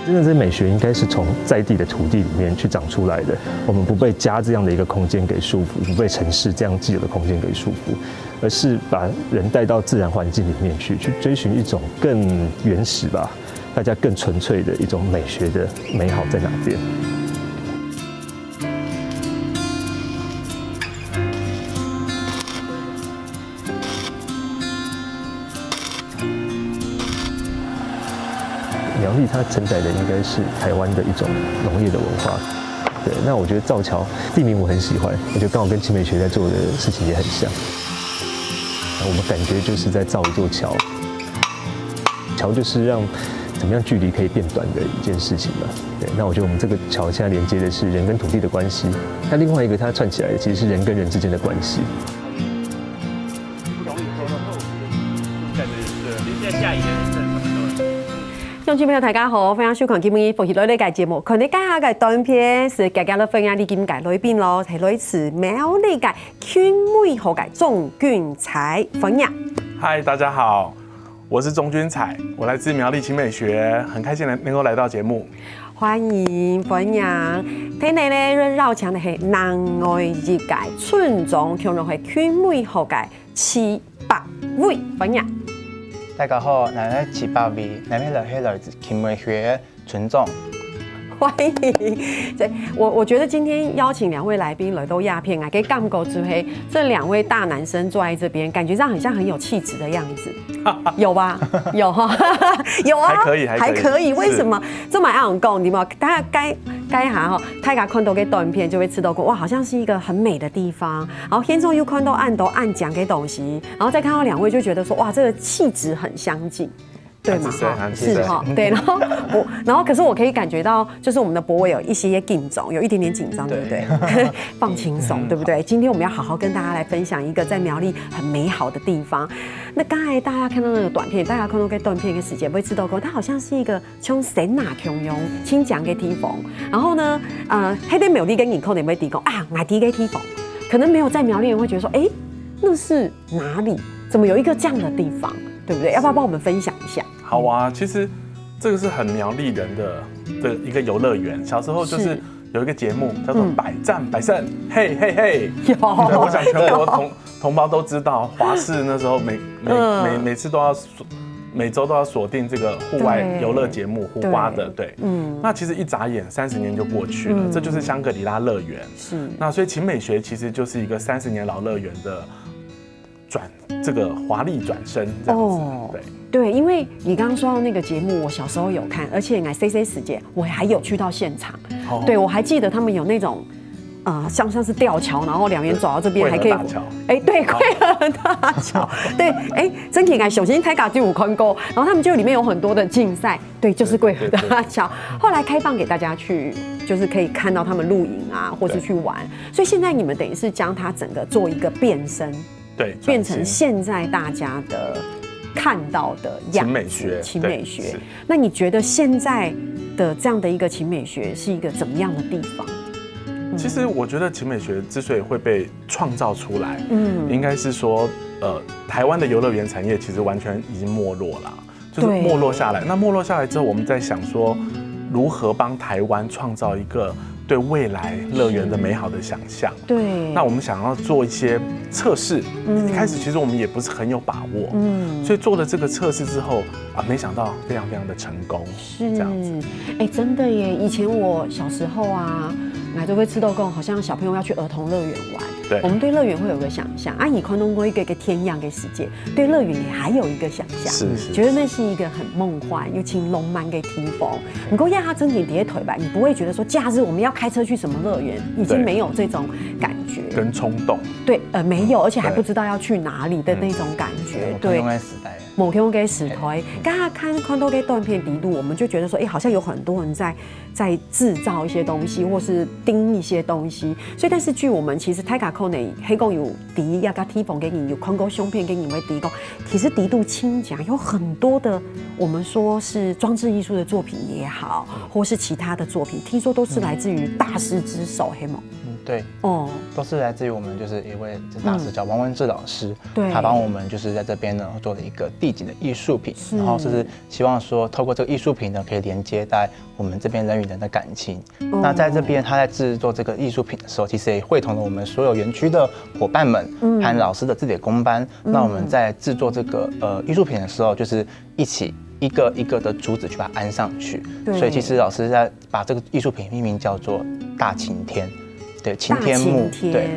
真的，这美学应该是从在地的土地里面去长出来的。我们不被家这样的一个空间给束缚，不被城市这样既有的空间给束缚，而是把人带到自然环境里面去追寻一种更原始吧，大家更纯粹的一种美学的美好在哪边。苗栗它承载的应该是台湾的一种农业的文化，对。那我觉得造桥地名我很喜欢，我觉得刚好跟青美学在做的事情也很像。我们感觉就是在造一座桥，桥就是让怎么样距离可以变短的一件事情嘛。对。那我觉得我们这个桥现在连接的是人跟土地的关系，那另外一个它串起来的其实是人跟人之间的关系。乡亲朋友大家好，欢迎收看今日福喜女呢个节目。看你介下嘅短片是家家都分享你今届里边咯，係來自苗栗嘅圈妹學嘅鍾君采分享。嗨，大家好，我是鍾君采，我來自苗栗青美學，很開心能夠來到節目。歡迎分享。睇你咧繞牆嘅係南外一屆村莊，同樣係圈妹學嘅7、8位分享。大家好，我係7、8位，我係來自青美學村莊。欢迎，我觉得今天邀请2位来宾来到鸦片啊，给干狗之黑这2位大男生坐在这边，感觉上很像很有气质的样子，有吧？有哈，有啊，还可以。为什么这么爱讲？你们大家该下哈，大家看到嘅短片就会知道过，哇，好像是一个很美的地方。然后天中又看到暗讲给东西，然后再看到2位就觉得说，哇，这个气质很相近。对嘛？是哈，对，然后可是我可以感觉到，就是我们的博伟有一些紧张，有一点点紧张，对不对？放轻松，对不对？今天我们要好好跟大家来分享一个在苗栗很美好的地方。那刚才大家看到那个短片，大家看到个短片的时间，会知道过，它好像是一个从神哪通用清讲嘅地方。然后呢，喺啲苗栗跟你可能会提供啊，哪啲嘅地方，可能没有在苗栗人会觉得说，哎，那是哪里？怎么有一个这样的地方？对不对？要不要帮我们分享一下？好啊，其实这个是很苗栗人的一个游乐园。小时候就是有一个节目叫做《百战百胜》，嘿嘿嘿。有，我想全国同胞都知道，华视那时候每次都要每周都要锁定这个户外游乐节目，胡瓜的，对，那其实一眨眼30年就过去了，这就是香格里拉乐园。是，那所以秦美学其实就是一个30年老乐园的。这个华丽转身这样子，对，因为你刚刚说到那个节目，我小时候有看，而且CC 时间我还有去到现场，对我还记得他们有那种。像是吊桥，然后2边走到这边还可以，对，桂河大桥，对，真挺首先台港就有看过，然后他们就里面有很多的竞赛，对，就是桂河大桥，后来开放给大家去，就是可以看到他们露营啊，或是去玩，所以现在你们等于是将它整个做一个变身，对，变成现在大家的看到的样子，秦美学。那你觉得现在的这样的一个秦美学是一个怎么样的地方？其实我觉得秦美学之所以会被创造出来，应该是说，台湾的游乐园产业其实完全已经没落了，就是没落下来。那没落下来之后，我们在想说，如何帮台湾创造一个对未来乐园的美好的想象？对。那我们想要做一些测试，一开始其实我们也不是很有把握，所以做了这个测试之后啊，没想到非常非常的成功，是这样子。真的耶！以前我小时候啊。来都会吃豆贡，好像小朋友要去儿童乐园玩。对，我们对乐园会有个想象，以看到过一个天样的世界，对乐园也还有一个想象，是觉得那是一个很梦幻又轻浪漫的地方。不过要它真点叠腿吧，你不会觉得说假日我们要开车去什么乐园，已经没有这种感觉跟冲动。对，没有，而且还不知道要去哪里的那种感觉。对。某天给石头，刚刚看到给短片底路，我们就觉得说，好像有很多人在制造一些东西，或是盯一些东西。所以，但是据我们其实泰卡扣内黑公有底亚个提供给你，有看过胸片给你们提供。其实底度轻讲有很多的，我们说是装置艺术的作品也好，或是其他的作品，听说都是来自于大师之手，黑某。对，都是来自于我们就是一位大师叫王文志老师，对，他帮我们就是在这边呢做了一个地景的艺术品，然后是希望说透过这个艺术品呢可以连接在我们这边人与人的感情。那在这边他在制作这个艺术品的时候，其实也会同了我们所有园区的伙伴们和老师的自己的工班，那我们在制作这个艺术品的时候，就是一起一个一个的竹子去把它安上去。所以其实老师在把这个艺术品命名叫做大晴天，对，晴天木，对，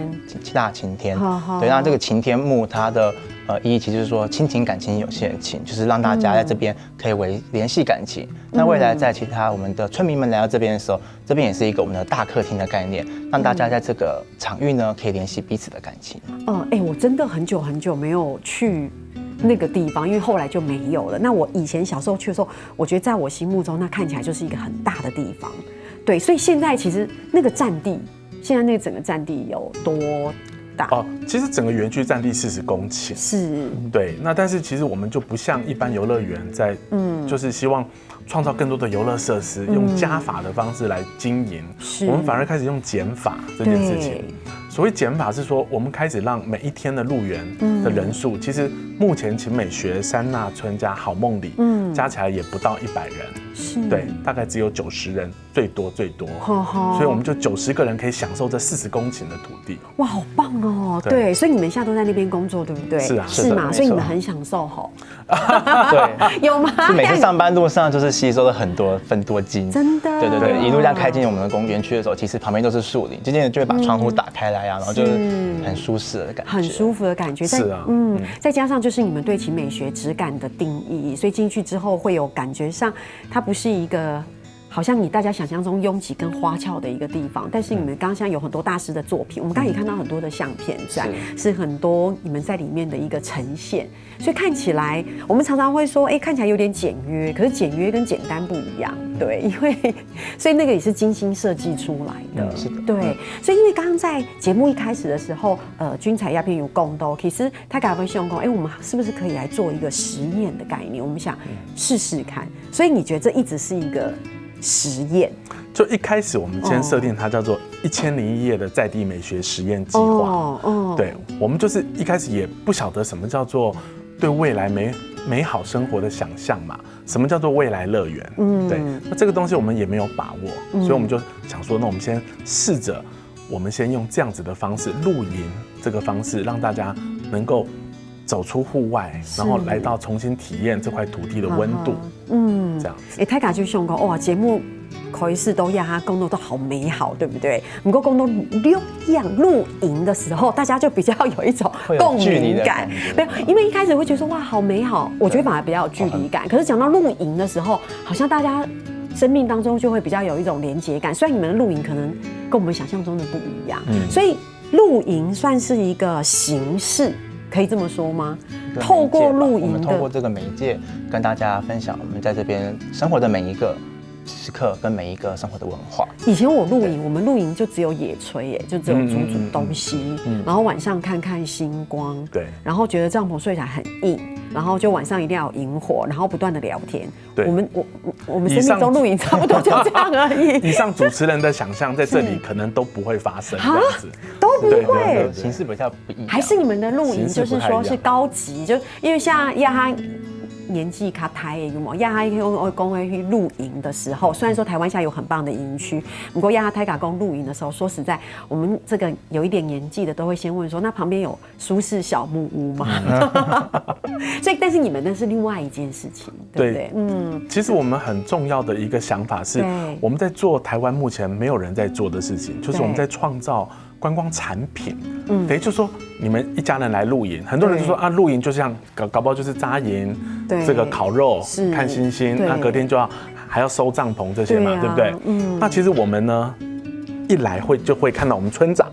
大晴天，对。那这个晴天木它的意义其实就是说亲情感情有限的情，就是让大家在这边可以联系感情。那未来在其他我们的村民们来到这边的时候，这边也是一个我们的大客厅的概念，让大家在这个场域呢可以联系彼此的感情。我真的很久没有去那个地方，因为后来就没有了。那我以前小时候去的时候，我觉得在我心目中那看起来就是一个很大的地方，对，所以现在其实那个占地，现在那个整个占地有多大？其实整个园区占地40公顷，是，对。那但是其实我们就不像一般游乐园在，就是希望创造更多的游乐设施，用加法的方式来经营，我们反而开始用减法这件事情。所谓减法是说，我们开始让每一天的入园的人数，其实目前勤美学、山纳村加好梦里，加起来也不到100人，对，大概只有90人，最多，所以我们就90个人可以享受这40公顷的土地。哇，好棒哦！对，所以你们现在都在那边工作，对不对？是啊，是嘛？所以你们很享受吼。对，有吗？是每次上班路上就是吸收了很多分多精，真的。对，一路这样开进我们的公园区的时候，其实旁边都是树林，渐渐的就会把窗户打开来啊，然后就是很舒适的感觉，很舒服的感觉。是啊，再加上就是你们对其美学质感的定义，所以进去之后会有感觉上，它不是一个好像大家想象中拥挤跟花俏的一个地方，但是你们刚刚现在有很多大师的作品，我们刚刚也看到很多的相片在，是很多你们在里面的一个呈现，所以看起来我们常常会说，看起来有点简约，可是简约跟简单不一样，对，因为所以那个也是精心设计出来的，是的，对，所以因为刚刚在节目一开始的时候，君采鸦片有共斗，其实他改分用功，我们是不是可以来做一个实验的概念？我们想试试看，所以你觉得这一直是一个实验？就一开始我们先设定它叫做1001夜的在地美学实验计划。对，我们就是一开始也不晓得什么叫做对未来美好生活的想象嘛，什么叫做未来乐园？对，那这个东西我们也没有把握，所以我们就想说，那我们先试着，我们先用这样子的方式露营这个方式，让大家能够走出户外，然后来到重新体验这块土地的温度。这样子。大家就想讲哇，节目可以是都要他工作都好美好，对不对？不过工作露营的时候，大家就比较有一种共鸣感，没有，因为一开始会觉得说哇好美好，我觉得反而比较有距离感。可是讲到露营的时候，好像大家生命当中就会比较有一种连结感。虽然你们的露营可能跟我们想象中的不一样，所以露营算是一个形式。可以这么说吗？透过露营，我们透过这个媒介跟大家分享我们在这边生活的每一个时刻跟每一个生活的文化。以前我们露营就只有野炊，就只有煮东西，然後晚上看看星光，对，然后觉得帐篷睡起来很硬，然后就晚上一定要有萤火，然后不断的聊天。对，我们生命中露营差不多就这样而已。以上主持人的想象在这里可能都不会发生，这样子都不会，形式比较不一样。还是你们的露营就是说是高级，就因为像亚哈年纪卡台的嘛，亚哈公会去露营的时候，虽然说台湾现在有很棒的营区，不过亚哈泰卡公露营的时候，说实在，我们这个有一点年纪的都会先问说，那旁边有舒适小木屋吗？所以，但是你们那是另外一件事情，对不对？其实我们很重要的一个想法是，我们在做台湾目前没有人在做的事情，就是我们在创造观光产品。等于就是说，你们一家人来露营，很多人就说啊，露营就像搞不好就是扎营，这个烤肉、看星星，那隔天还要收帐篷这些嘛，对不对？那其实我们呢，一来就会看到我们村长，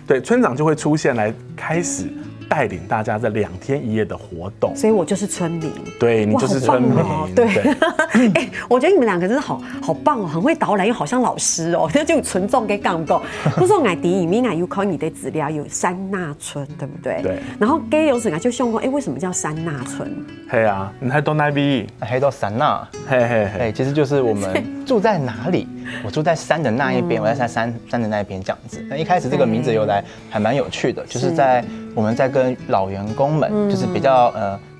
对，村长就会出现来开始带领大家这2天1夜的活动，所以我就是村民。对，你就是村民。对，我觉得你们2个真是好棒哦，很会导览，又好像老师哦，那就群众给讲过。不是我第一名有考你的资料有山纳村，对不对？对。然后给有整个就想过，为什么叫山纳村？嘿啊，你还到那边？还到山纳？嘿，其实就是我们住在哪里，我住在山的那一边，我在山的那一边这样子。那一开始这个名字由来还蛮有趣的，就是我们在跟老员工们，就是比较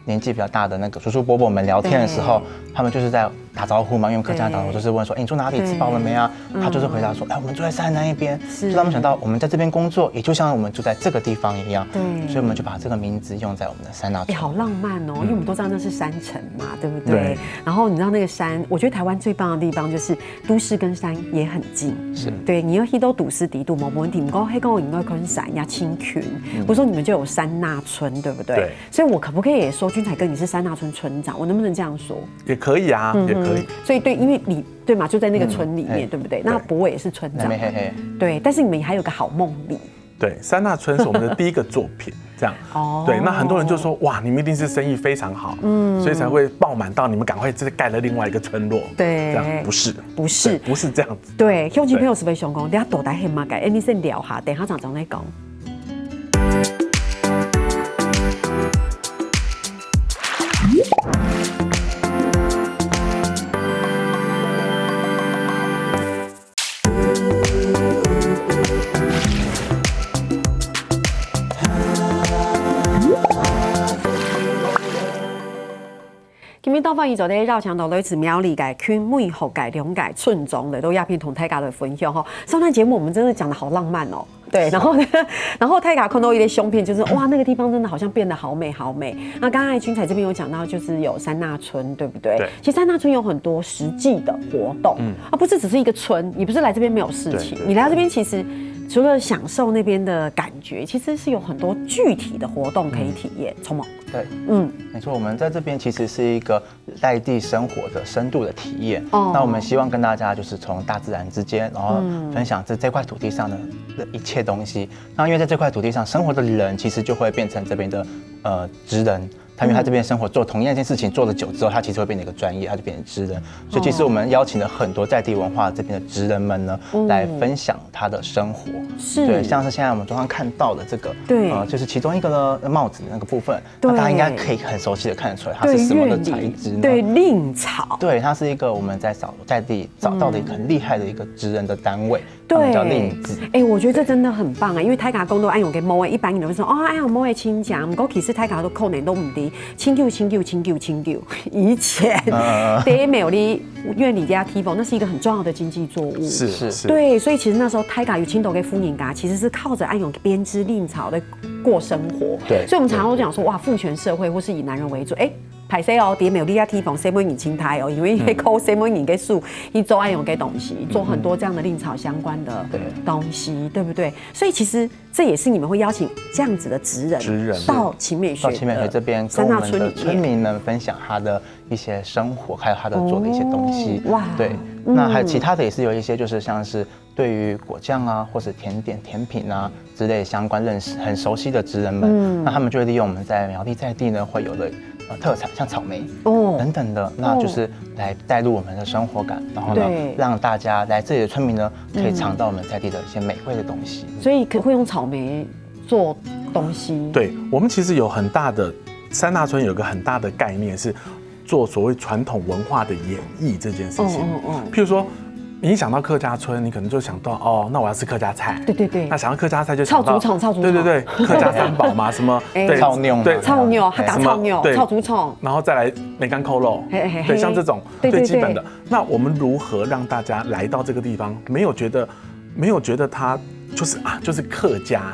年纪比较大的那个叔叔伯伯们聊天的时候，他们就是在打招呼嘛，因为客家打招呼就是问说，你住哪里？吃饱了没啊？他就是回答说，我们住在山那一边。就他们想到我们在这边工作，也就像我们住在这个地方一样。对，所以我们就把这个名字用在我们的山那村。好浪漫哦，因为我们都知道那是山城嘛，对不对？然后你知道那个山，我觉得台湾最棒的地方就是都市跟山也很近。是，对，你要去到都市底度没问题，不过黑跟我应该跟山呀青群，不是说你们就有山那村，对不对？对。所以我可不可以也说君才哥你是山那村村长？我能不能这样说？也可以啊，也可以。所以对，因为你对嘛，就在那个村里面，对不对？那博伟也是村长，对。但是你们还有个好梦里。对，山那村是我们的第一个作品，这样。哦。对，那很多人就说，哇，你们一定是生意非常好，所以才会爆满到你们赶快盖了另外一个村落。对，这样不是这样子。对，乡亲朋友是非常讲，等下大台很嘛改，你先聊下，等下常在讲。今日到访伊就咧绕墙头类似苗栗界、区美福界、龙界、村庄来都鸦片同大家的分享哈。上段节目我们真的讲的好浪漫哦，对，然后大家看到一些相片，就是哇，那个地方真的好像变得好美好美。那刚才君彩这边有讲到，就是有山那村，对不对？对。其实山那村有很多实际的活动，不是只是一个村，你不是来这边没有事情，你来到这边其实。除了享受那边的感觉，其实是有很多具体的活动可以体验。聪猛，对，没错，我们在这边其实是一个在地生活的深度的体验。那我们希望跟大家就是从大自然之间，然后分享这块土地上的一切东西。那因为在这块土地上生活的人，其实就会变成这边的职人。他因为他这边生活做同样一件事情做了久之后，他其实会变成一个专业，他就变成职人。所以其实我们邀请了很多在地文化这边的职人们呢，来分享他的生活。是，对，像是现在我们桌上看到的这个，对，就是其中一个呢帽子那个部分，大家应该可以很熟悉的看得出来，它是什么的材质呢？对，蔺草。对，它是一个我们在地找到的一个很厉害的一个职人的单位。对，叫蔺子。我觉得这真的很棒啊，因为泰卡公都爱用给摸一般人都会说爱用摸亲讲，不过其实泰卡都扣年都唔低，清旧。以前第一没有你院里家提供，那是一个很重要的经济作物。是。对，所以其实那时候泰卡与青岛给夫人家其实是靠着爱用编织蔺草的过生活。对，所以我们常常都讲说哇，父权社会或是以男人为主。歹势哦，伫没有你家提防谁们引青苔哦，因为那扣谁们引给树，一做爱用给东西，做很多这样的蔺草相关的东西，对不对？所以其实这也是你们会邀请这样子的职人到勤美学这边跟我们的村民们分享他的一些生活，还有他的做的一些东西。哇，对，那还有其他的也是有一些，就是像是对于果酱啊，或是甜点、甜品啊之类相关认识很熟悉的职人们，那他们就会利用我们在苗栗在地呢会有的特产，像草莓等等的，那就是来带入我们的生活感，然后呢，让大家来这里的村民呢可以尝到我们在地的一些美味的东西。所以会用草莓做东西。对，我们其实有很大的山那村有个很大的概念是做所谓传统文化的演绎这件事情。譬如说。你一想到客家村，你可能就想到那我要吃客家菜。对。那想到客家菜就想到臭竹对，客家三宝嘛，什么草牛，对，草牛，还打草牛，臭竹虫，然后再来梅干扣肉，对，像这种最基本的。那我们如何让大家来到这个地方，没有觉得它就是客家，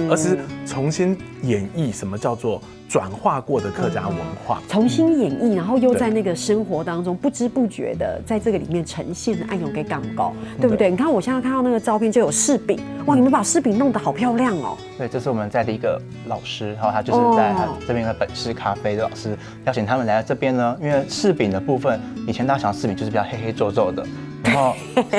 而是重新演绎什么叫做转化过的客家文化，重新演绎，然后又在那个生活当中不知不觉的在这个里面呈现的爱用给港高，对不对？你看我现在看到那个照片就有柿饼，哇，你们把柿饼弄得好漂亮哦。对，这是我们在的一个老师，然后他就是在他这边的本市咖啡的老师，邀请他们来到这边呢，因为柿饼的部分，以前大家想柿饼就是比较黑黑皱皱的。然后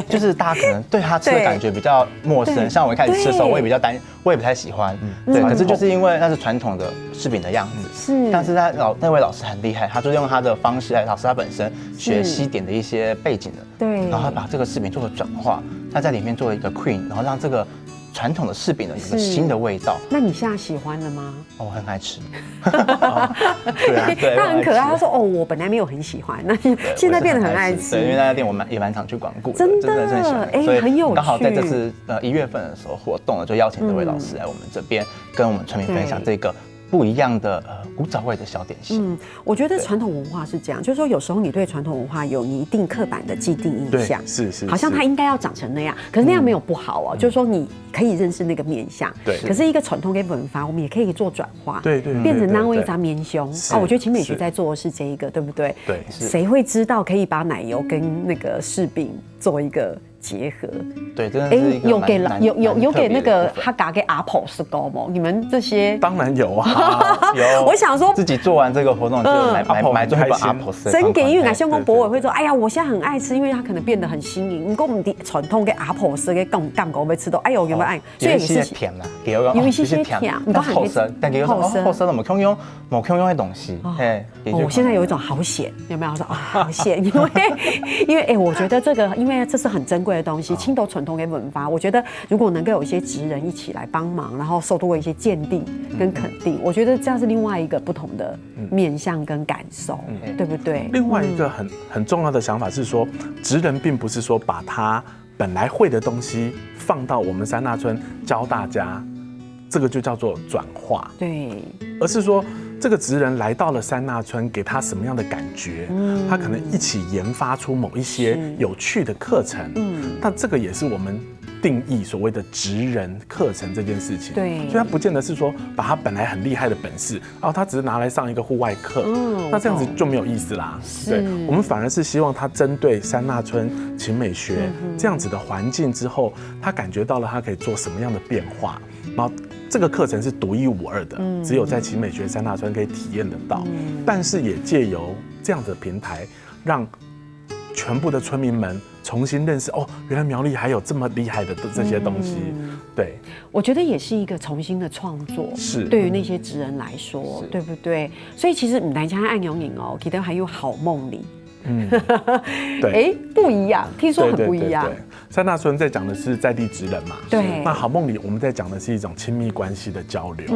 就是大家可能对他吃的感觉比较陌生，像我一开始吃的时候，我也不太喜欢。对，可是就是因为那是传统的柿饼的样子，但是那位老师很厉害，他就用他的方式来，老师他本身学西点的一些背景的，对，然后把这个柿饼做了转化，他在里面做了一个 cream，然后让这个传统的柿饼呢有个新的味道。那你现在喜欢了吗？哦，我很爱吃。对啊，对，他很可爱。他说：“哦，我本来没有很喜欢，那现在变得很爱吃。”对，因为那家店我也蛮常去光顾的，真的很喜欢。哎，很有趣。刚好在这次1月份的时候活动了，就邀请这位老师来我们这边跟我们村民分享这个不一样的古早味的小点心。我觉得传统文化是这样，就是说有时候你对传统文化有你一定刻板的既定印象，是，好像它应该要长成那样，可是那样没有不好哦，就是说你可以认识那个面相。对。可是一个传统给文化，我们也可以做转化，对，变成那位杂面胸啊。我觉得秦美学在做的是这一个，对不对？对。谁会知道可以把奶油跟那个柿饼做一个结合？对，真的是一个有给那个哈嘎给阿婆是高吗？你们这些当然有啊，有。我想说自己做完这个活动就买最后一本阿婆真给，因为香港博委会说，哎呀，我现在很爱吃，因为它可能变得很新颖。你跟我们的传统给阿婆是给干狗被吃到，哎呦，有没有爱？所以也是甜啦，有一些甜，你刚后生，但给后生了，某空用的东西，我现在有一种好险，有没有？说好险，因为我觉得这个，因为这是很珍贵的东西，青豆传统给文发，我觉得如果能够有一些职人一起来帮忙，然后受到一些鉴定跟肯定，我觉得这样是另外一个不同的面向跟感受，对不对？另外一个很重要的想法是说，职人并不是说把他本来会的东西放到我们三大村教大家，这个就叫做转化，对，而是说这个职人来到了三大村，给他什么样的感觉？他可能一起研发出某一些有趣的课程，那这个也是我们定义所谓的职人课程这件事情。对，所以他不见得是说把他本来很厉害的本事，然后他只是拿来上一个户外课，那这样子就没有意思啦。对，我们反而是希望他针对三大村秦美学这样子的环境之后，他感觉到了他可以做什么样的变化，然后这个课程是独一无二的，只有在秦美学三大村可以体验得到，但是也借由这样的平台，让全部的村民们重新认识哦，原来苗栗还有这么厉害的这些东西。对，我觉得也是一个重新的创作，是对于那些职人来说，对不对？所以其实大家按永影哦，记得还有好梦里。对，不一样，听说很不一样。三大村在讲的是在地职人嘛，对。那好梦里我们在讲的是一种亲密关系的交流，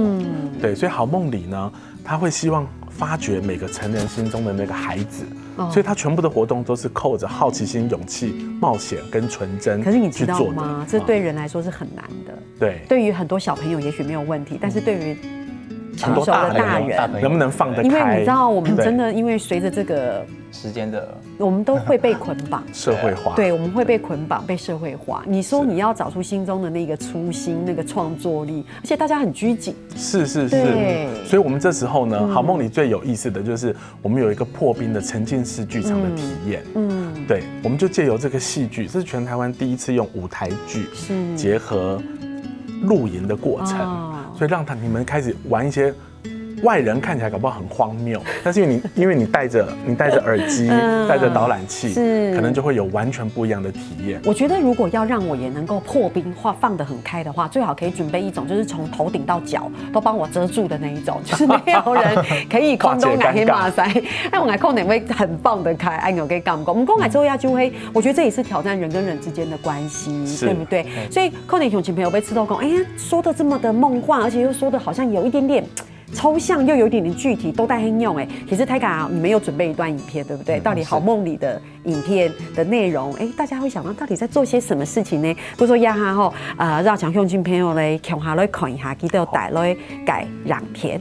对。所以好梦里呢，他会希望发掘每个成人心中的那个孩子，所以他全部的活动都是扣着好奇心、勇气、冒险跟纯真。可是你知道吗？这对人来说是很难的。对，对于很多小朋友也许没有问题，但是对于成熟的大人能不能放得开？因为你知道，我们真的因为随着这个时间的，我们都会被捆绑，社会化。对，我们会被捆绑，被社会化。你说你要找出心中的那个初心、那个创作力，而且大家很拘谨。是。所以我们这时候呢，好梦里最有意思的就是我们有一个破冰的沉浸式剧场的体验。对，我们就借由这个戏剧，这是全台湾第一次用舞台剧结合露营的过程，所以让你们开始玩一些外人看起来搞不好很荒谬，但是因为你戴着耳机，戴着导览器，可能就会有完全不一样的体验。我觉得如果要让我也能够破冰放得很开的话，最好可以准备一种就是从头顶到脚都帮我遮住的那一种，就是没有人可以空中拿黑马赛，哎，我来空点会很棒的开，哎，我可以干不？我们公开之后要就会，我觉得这也是挑战人跟人之间的关系，对不对？所以空点熊亲朋友被吃豆公，哎呀，说的这么的梦幻，而且又说的好像有一点点抽象又有一点点具体，都带很用哎。其实泰嘎你们有准备一段影片，对不对？到底好梦里的影片的内容，哎，大家会想到到底在做些什么事情呢？不如说呀哈吼，让强雄亲朋友来看下来看一下，记得带来改让田。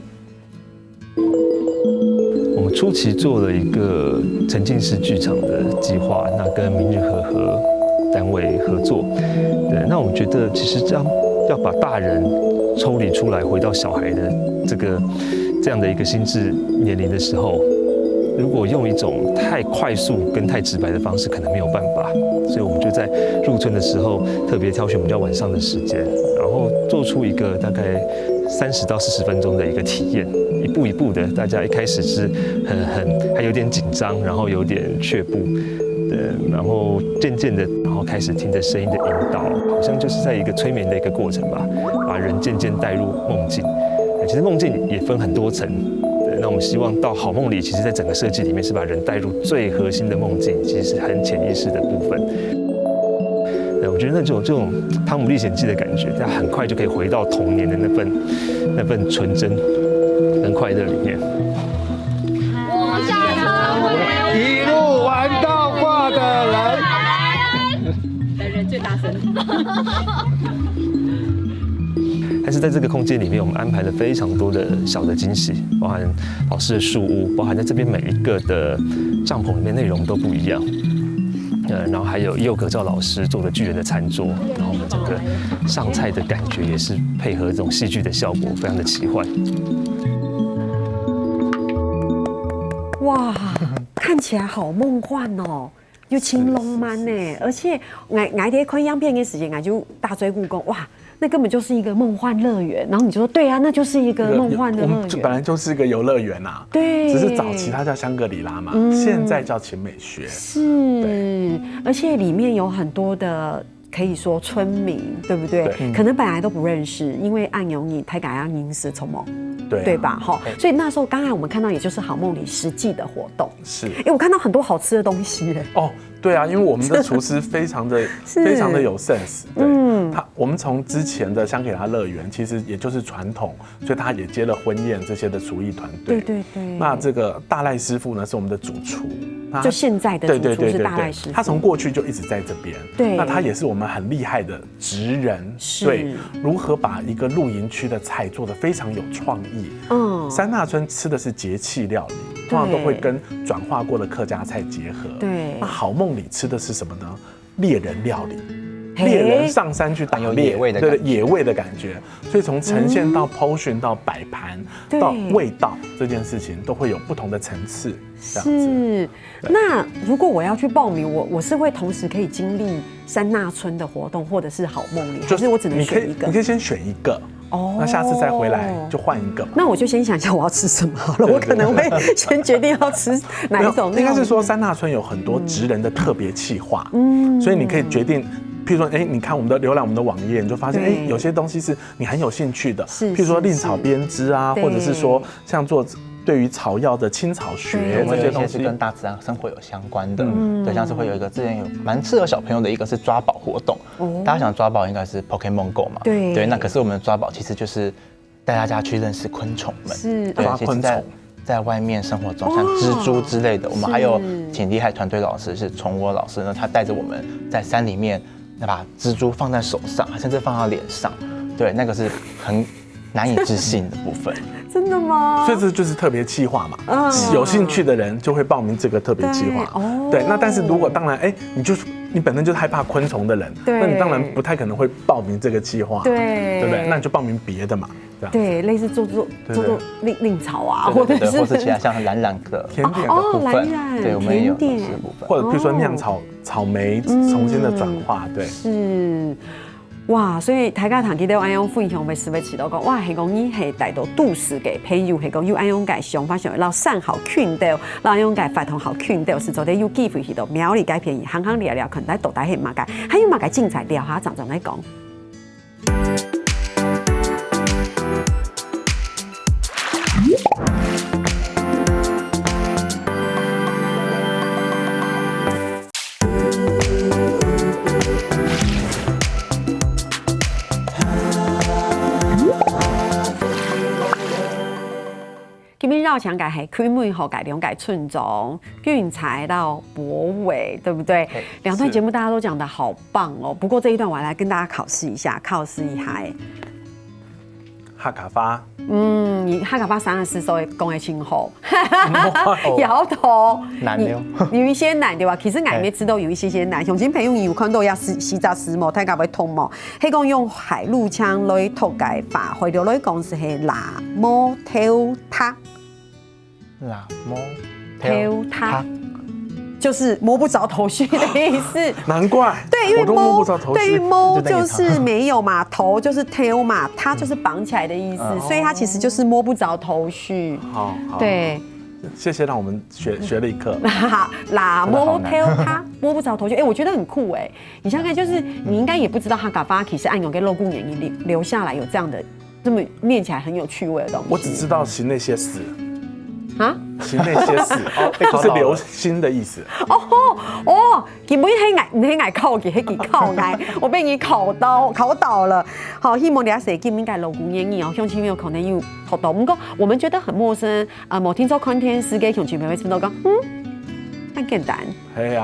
我们初期做了一个沉浸式剧场的计划，那跟明日和单位合作。对，那我们觉得其实这样要把大人抽离出来，回到小孩的这样的一个心智年龄的时候，如果用一种太快速跟太直白的方式，可能没有办法。所以我们就在入村的时候特别挑选比较晚上的时间，然后做出一个大概30到40分钟的一个体验，一步一步的，大家一开始是还有点紧张，然后有点却步。然后渐渐的，然后开始听着声音的引导，好像就是在一个催眠的一个过程吧，把人渐渐带入梦境。其实梦境也分很多层，那我们希望到好梦里，其实在整个设计里面是把人带入最核心的梦境，其实是很潜意识的部分。我觉得这种《汤姆历险记》的感觉，它很快就可以回到童年的那份纯真跟快乐里面。我下车，一路玩到挂的人最大声。但是在这个空间里面，我们安排了非常多的小的惊喜，包含老师的树屋，包含在这边每一个的帐篷里面内容都不一样。然后还有佑格照老师做的巨人的餐桌，然后我们整个上菜的感觉也是配合这种戏剧的效果，非常的奇幻。哇，看起来好梦幻哦，又青龙man呢，而且我在看样片的时间，我就大追故宫，哇。那根本就是一个梦幻乐园，然后你就说对啊，那就是一个梦幻的乐园。我们本来就是一个游乐园呐，对，只是早期它叫香格里拉嘛，现在叫勤美学。是，而且里面有很多的可以说村民，对不对？可能本来都不认识，因为暗涌你太敢要凝视从梦。对吧？哈，所以那时候刚才我们看到，也就是好梦里实际的活动。是，我看到很多好吃的东西。哦，对啊，因为我们的厨师非常的有 sense。对，我们从之前的香格里拉乐园，其实也就是传统，所以他也接了婚宴这些的厨艺团队。对。那这个大赖师傅呢，是我们的主厨。就现在的主厨是大赖师傅，他从过去就一直在这边。对，那他也是我们很厉害的职人。对，如何把一个露营区的菜做得非常有创意。三大村吃的是节气料理，通常都会跟转化过的客家菜结合。对，那好梦里吃的是什么呢？猎人料理。猎人上山去打猎，对野味的感觉，所以从呈现到potion到摆盘到味道这件事情，都会有不同的层次。是，那如果我要去报名，我是会同时可以经历山纳村的活动，或者是好梦里，就是我只能选一个？你可以先选一个。那下次再回来就换一个。那我就先想一下我要吃什么好了，我可能会先决定要吃哪一种。应该是说山纳村有很多职人的特别企划，所以你可以决定。譬如说，你看浏览我们的网页，你就发现，有些东西是你很有兴趣的，譬如说令草编织啊，或者是说像做对于草药的青草学这些东西，是跟大自然生活有相关的。对，像是会有一个之前有蛮适合小朋友的一个是抓宝活动，大家想抓宝应该是 Pokémon Go 嘛，对，那可是我们的抓宝其实就是带大家去认识昆虫们，是抓昆虫。在外面生活中，像蜘蛛之类的，我们还有请厉害团队老师是虫窝老师呢，他带着我们在山里面。那把蜘蛛放在手上，甚至放到脸上，对，那个是很难以置信的部分。真的吗？所以这就是特别企划嘛，有兴趣的人就会报名这个特别企划。对，那但是如果当然，你本身就是害怕昆虫的人，那你当然不太可能会报名这个企划，对不对？那你就报名别的嘛，这样。对，类似做令草啊，或者是其他像蓝的甜点的部分，对，我们也有这部分，或者比如说酿草莓重新的转化，对。是。哇，所以大家谈起到安用分享，要思维起到讲，哇，係講呢係大到都市嘅朋友，係講要安用嘅想法上，撈山好圈到，撈安用嘅法同好圈到，是做啲要機會去到苗栗嘅便宜，行行聊聊，可能喺度大係馬界，還有馬界精彩聊下，陣嚟講。今天绕墙改係開門後改兩改寸中，運才到博偉，對不對？兩段節目大家都講得好棒哦。不過這一段我來跟大家考試一下。哈卡發，哈卡發34歲講得清楚，搖頭難了，有一些難對吧？其實我也知道有一些難。像今朋友有看到也洗雜絲毛，睇下會痛毛。係講用海陸腔來讀解法，回頭來講是係拿摸挑他。拉摸挑他就是摸不着头绪的意思。难怪，对，因为我都摸不着头绪。对，摸就是没有嘛，头就是挑嘛，它就是绑起来的意思，所以它其实就是摸不着头绪。好，对。谢谢，让我们学了一课。拉摸挑他摸不着头绪，我觉得很酷哎。你想想看，就是你应该也不知道哈嘎发其实按钮给肉骨演绎留下来有这样的这么念起来很有趣味的东西。我只知道行那些死。啊，行那些事就是留心的意思。基本係天爱考给黑给考来，我被你考倒了。好，希望大家谁今应该露骨演绎哦，乡亲朋友可能有考到，不过我们觉得很陌生某听说看天师给乡亲朋友听到讲，很简单，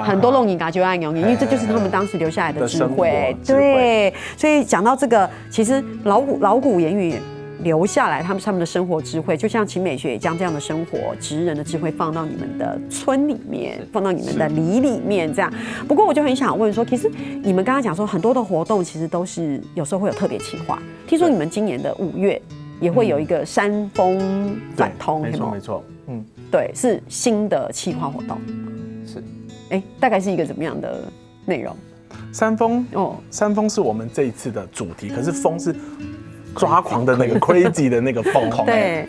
很多弄人家就爱用，因为这就是他们当时留下来的智慧。对，所以讲到这个，其实老古言语留下来他们的生活智慧，就像秦美学也将这样的生活职人的智慧放到你们的村里面，放到你们的里里面这样。不过我就很想问说，其实你们刚刚讲说很多的活动其实都是有时候会有特别企划，听说你们今年的5月也会有一个山峰反通，没错，对，是新的企划活动。是，大概是一个怎么样的内容？山峰是我们这一次的主题，可是风是抓狂的那个 crazy 的那个风，对。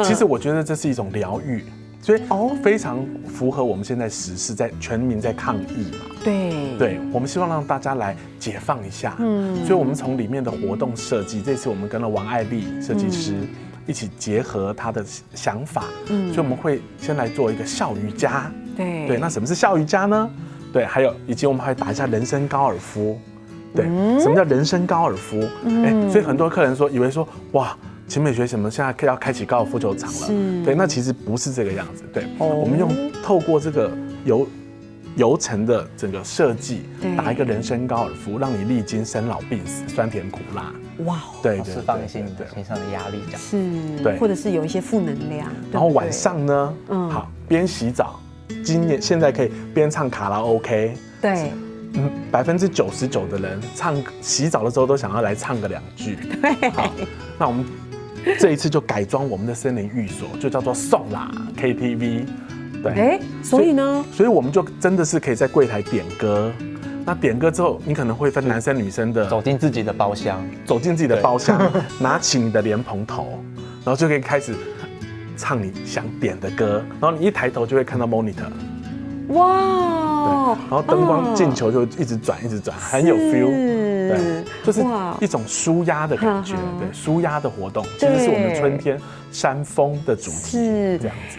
其实我觉得这是一种疗愈，所以非常符合我们现在时事，在全民在抗疫嘛。对，我们希望让大家来解放一下。所以我们从里面的活动设计，这次我们跟了王爱丽设计师。一起结合他的想法，所以我们会先来做一个笑瑜伽。对，那什么是笑瑜伽呢？对，还有以及我们还打一下人生高尔夫。对，什么叫人生高尔夫？所以很多客人以为说哇，秦美学什么现在要开启高尔夫球场了？对，那其实不是这个样子。对，我们透过这个游程的整个设计，打一个人生高尔夫，让你历经生老病死、酸甜苦辣。哇，对，释放一些你的身上的压力，这样是，对，或者是有一些负能量。然后晚上呢，好边洗澡，现在可以边唱卡拉 OK。对，99%的人洗澡的时候都想要来唱个2句。对，好，那我们这一次就改装我们的森林寓所，就叫做送啦 KTV。对，所以呢，所以我们就真的是可以在柜台点歌。那点歌之后，你可能会分男生女生的，走进自己的包厢，拿起你的莲蓬头，然后就可以开始唱你想点的歌，然后你一抬头就会看到 monitor， 哇，对，然后灯光进球就一直转，很有 feel， 对，就是一种舒压的感觉，对，舒压的活动，其实是我们春天山峰的主题，是这样子。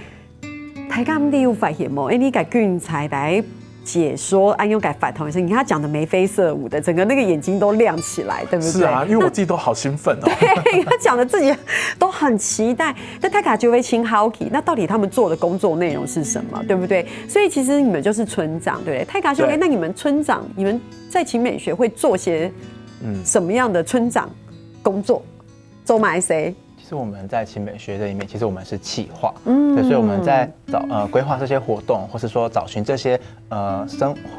大家你有发现吗？你给俊才来解说安优改反同一声，你看他讲的眉飞色舞的，整个那个眼睛都亮起来，对不对？是啊，因为我自己都好兴奋哦。对，他讲的自己都很期待。那泰卡就会亲 Hockey， 那到底他们做的工作内容是什么，对不对？所以其实你们就是村长，对不对？泰卡就那你们村长，你们在秦美学会做些什么样的村长工作？周买谁？其实我们在秦美学里面，其实我们是企划，对，所以我们在规划这些活动，或是说找寻这些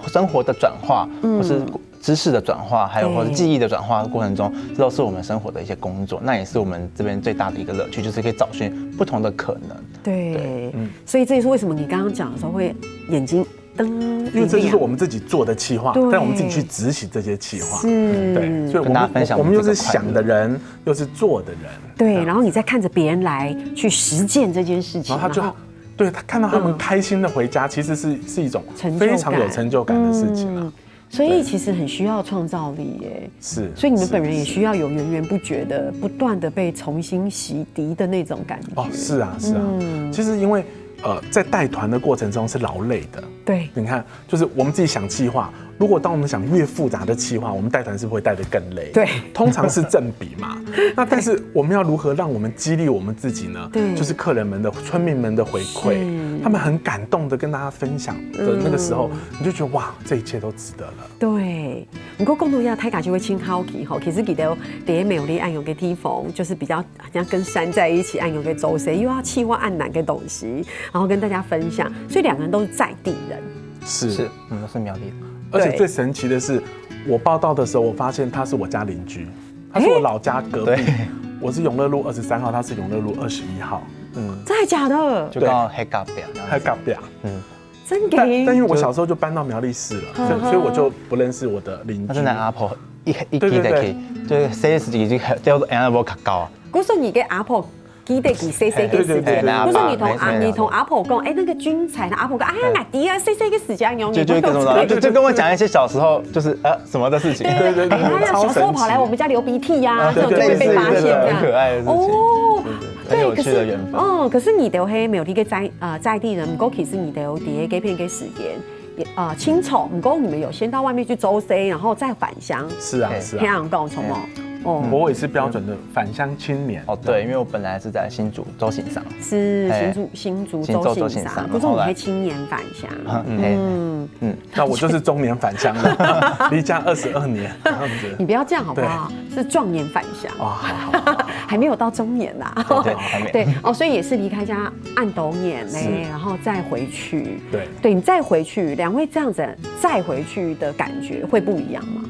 生活的转化，或是知识的转化，还有或是记忆的转化的过程中，这都是我们生活的一些工作。那也是我们这边最大的一个乐趣，就是可以找寻不同的可能。对，所以这也是为什么你刚刚讲的时候会眼睛因为这就是我们自己做的企划，但我们自己去执行这些企划，对，所以跟大家分享我们又是想的人，又是做的人，对，然后你再看着别人来去实践这件事情，然后他就对他看到他们开心的回家，其实是一种非常有成就感的事情啊。所以其实很需要创造力耶，是，所以你们本人也需要有源源不绝的、不断的被重新洗涤的那种感觉。哦，是啊，是啊，其实因为在带团的过程中是劳累的。对，你看，就是我们自己想企划，如果当我们想越复杂的企划，我们带团是不是会带得更累？对，通常是正比嘛。那但是我们要如何让我们激励我们自己呢？对，就是客人们的、村民们的回馈，他们很感动的跟大家分享的那个时候，你就觉得哇，这一切都值得了。对，不过共同要泰卡就会亲好奇哈，其实记得第一美丽按有个地方，就是比较好像跟山在一起，按有个周谁又要企划按哪个东西，然后跟大家分享，所以两个人都是在地人。是，我们都是苗栗人。而且最神奇的是，我报道的时候，我发现他是我家邻居，他是我老家隔壁。我是永乐路23号，他是永乐路21号。真的假的？就刚好黑咖啡，黑咖啡。真的。但因为我小时候就搬到苗栗市了，所以我就不认识我的邻居。他是在阿婆一记得去，就是CS已经叫做 Animal 卡高啊。古时候你跟阿婆。记得给 C 个时间，不是你同阿婆讲，那个军彩，阿婆讲，哎呀，弟啊 ，C 个时间用，就跟我讲一些小时候就是什么的事情，对，他小时候跑来我们家流鼻涕呀，这种就会被发现，这样很可爱的事情，哦，很有趣的缘分。可是你的黑没有一个在地人，不过其实你的有第一个片给时间。青丑，不过你们有先到外面去周 C， 然后再返乡。是啊，是啊。天阳洞什么？哦，我也是标准的返乡青年。哦，对，因为我本来是在新竹周行上，是新竹周行上，不是我们还青年返乡。那我就是中年返乡了，离家22年这样子。你不要这样好不好？是壮年返乡。哦，好，还没有到中年呐。对，还没。对哦，所以也是离开家按斗年嘞，然后再回去。对，你再回去，两位这样子再回去的感觉会不一样吗？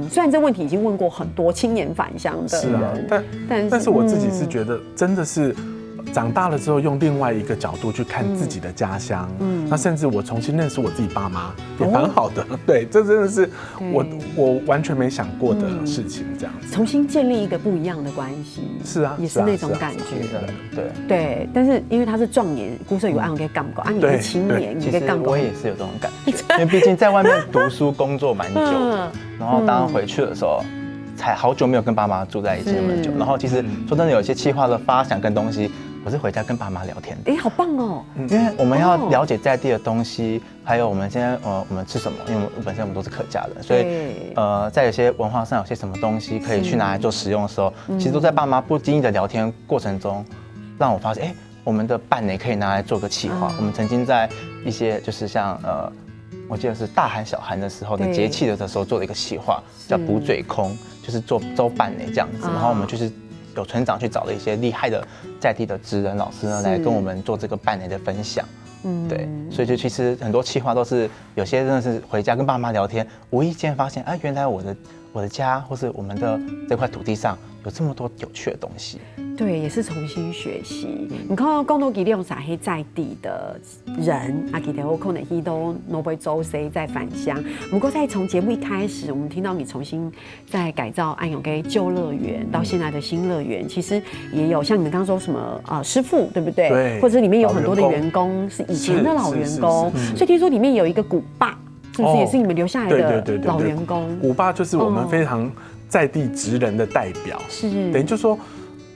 虽然这问题已经问过很多青年返乡的人，但是我自己是觉得真的是长大了之后用另外一个角度去看自己的家乡，那甚至我重新认识我自己爸妈也蛮好的，对，这真的是我完全没想过的事情，这样子重新建立一个不一样的关系，是啊，也是那种感觉，对，但是因为他是壮年，孤社有按给干不够，你是青年，其实我也是有这种感觉，因为毕竟在外面读书工作蛮久的，然后当回去的时候。才好久没有跟爸妈住在一起那么久，然后其实说真的，有一些企划的发想跟东西，我是回家跟爸妈聊天的。好棒哦！因为我们要了解在地的东西，还有我们现在我们吃什么，因为本身我们都是客家人，所以在有些文化上有些什么东西可以去拿来做使用的时候，其实都在爸妈不经意的聊天过程中，让我发现，我们的拌呢可以拿来做个企划。我们曾经在一些就是像我记得是大寒小寒的时候的节气的时候做了一个企划，叫补嘴空。就是做周拌呢这样子，然后我们就是有村长去找了一些厉害的在地的职人老师呢，来跟我们做这个拌呢的分享。对，所以就其实很多企划都是有些真的是回家跟爸妈聊天，无意间发现，原来我的家或是我们的这块土地上有这么多有趣的东西。对，也是重新学习。你看到更多给利用啥黑在地的人啊，给的我可能去都挪威周 C 在返乡。不过在从节目一开始，我们听到你重新在改造安永给旧乐园到现在的新乐园，其实也有像你们刚刚说什么师傅对不对？对，或者里面有很多的员工是以前的老员工，所以听说里面有一个古爸，是不是也是你们留下来的老员工？古爸就是我们非常在地职人的代表，是等于就是说。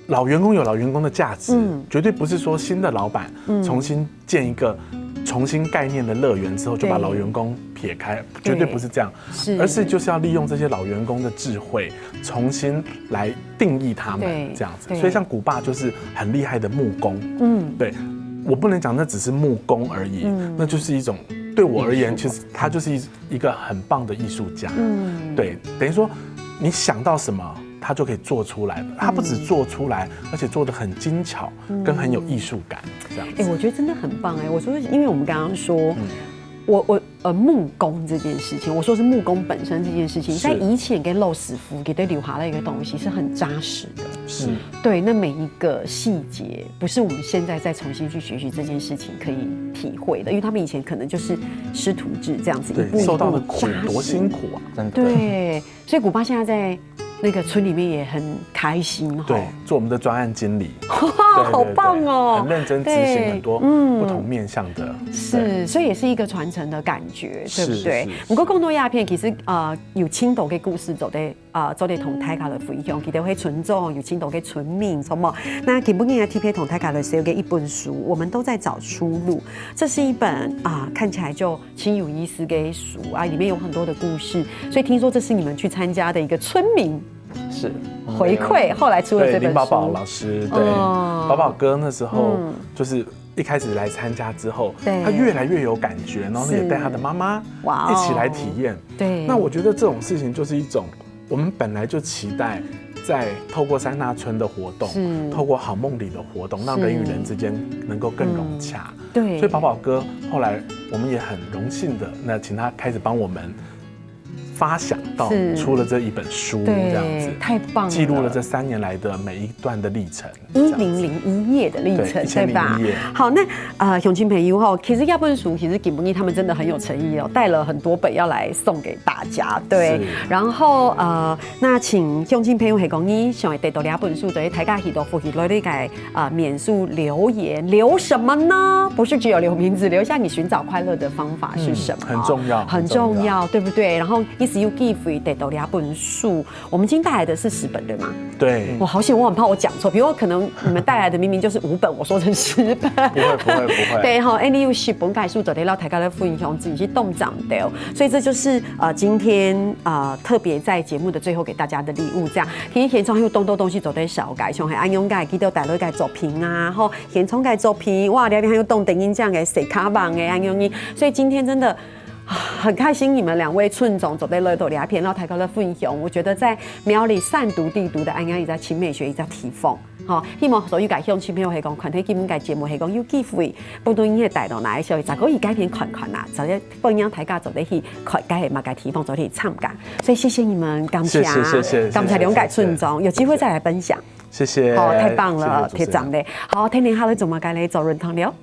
老员工有老员工的价值，绝对不是说新的老板重新建一个重新概念的乐园之后就把老员工撇开，绝对不是这样，而是就是要利用这些老员工的智慧，重新来定义他们这样子。所以像古爸就是很厉害的木工，对，我不能讲那只是木工而已，那就是一种对我而言，其实他就是一个很棒的艺术家，对，等于说你想到什么。他就可以做出来了，他不止做出来，而且做得很精巧，跟很有艺术感，这样子。我觉得真的很棒我说，因为我们刚刚说，木工这件事情，我说是木工本身这件事情，在以前给老师傅给他留下了一个东西是很扎实的，是对，那每一个细节不是我们现在再重新去学习这件事情可以体会的，因为他们以前可能就是师徒制这样子，一步一步受到的苦多辛苦啊，真的。对，所以古巴现在在那个村里面也很开心，对，做我们的专案经理，好棒哦，很认真执行很多不同面向的，是，所以也是一个传承的感觉，对不对？不过更多鸦片其实有青岛嘅故事做的做的同大家的分享，其實會村莊有青島嘅村民，什麼？那基本嘅 TP 同大家的寫嘅一本書，我們都在找出路。這是一本看起來就輕有意思嘅書裡面有很多的故事，所以聽說這是你們去參加的一個村民。是回饋，後來出了這本書。林寶寶老師，對，寶寶哥那時候就是一開始來參加之後，他越來越有感覺，然後也帶他的媽媽一起來體驗。對，那我覺得這種事情就是一種我們本來就期待在透過三大村的活動，透過好夢里的活動，讓人與人之間能夠更融洽。對，所以寶寶哥後來我們也很榮幸的，那請他開始幫我們發想到出了這一本書，這樣子太棒了，記錄了這3年來的每一段的歷程，1001夜的歷程，對吧？好，那鄉親朋友哈，其實這本書其實吉姆尼他們真的很有誠意哦，帶了很多本要來送給大家，對。然後那請鄉親朋友係講你想要得到這本書，對大家許多福氣來啲嘅免書留言，留什麼呢？不是只有留名字，留下你尋找快樂的方法是什麼？很重要，很重要，對不對？然後实有机会得到2本书。我们今天带来的是10本，对吗？对，我好险，我很怕我讲错，比如可能你们带来的明明就是5本，我说成10本。不会。对哈，你有10本解书就得到大家的分享，自己去动长的，所以这就是今天特别在节目的最后给大家的礼物，这样。其实现场有多东西做得小改，像系安永改记到带来改作品啊，吼现场改作品，哇，里面还有动电影这样的洗卡棒的安永，所以今天真的。很开心，你们2位寸总走在乐斗2片，然后台高的分享，我觉得在苗栗善读地读的安阳，也在青美学，也在提风。好，希望所有改向新朋友係講，群體基本嘅節目係講有機會，不斷嘅帶到哪一小，就可以改變群啦，就一幫人大家做得去，改係嘛嘅提風做得去參加。所以謝謝你們，感謝，感謝兩位寸總，有機會再來分享。謝謝，好，太棒了，貼掌的。好，聽聽下你做乜嘅咧？做潤堂了。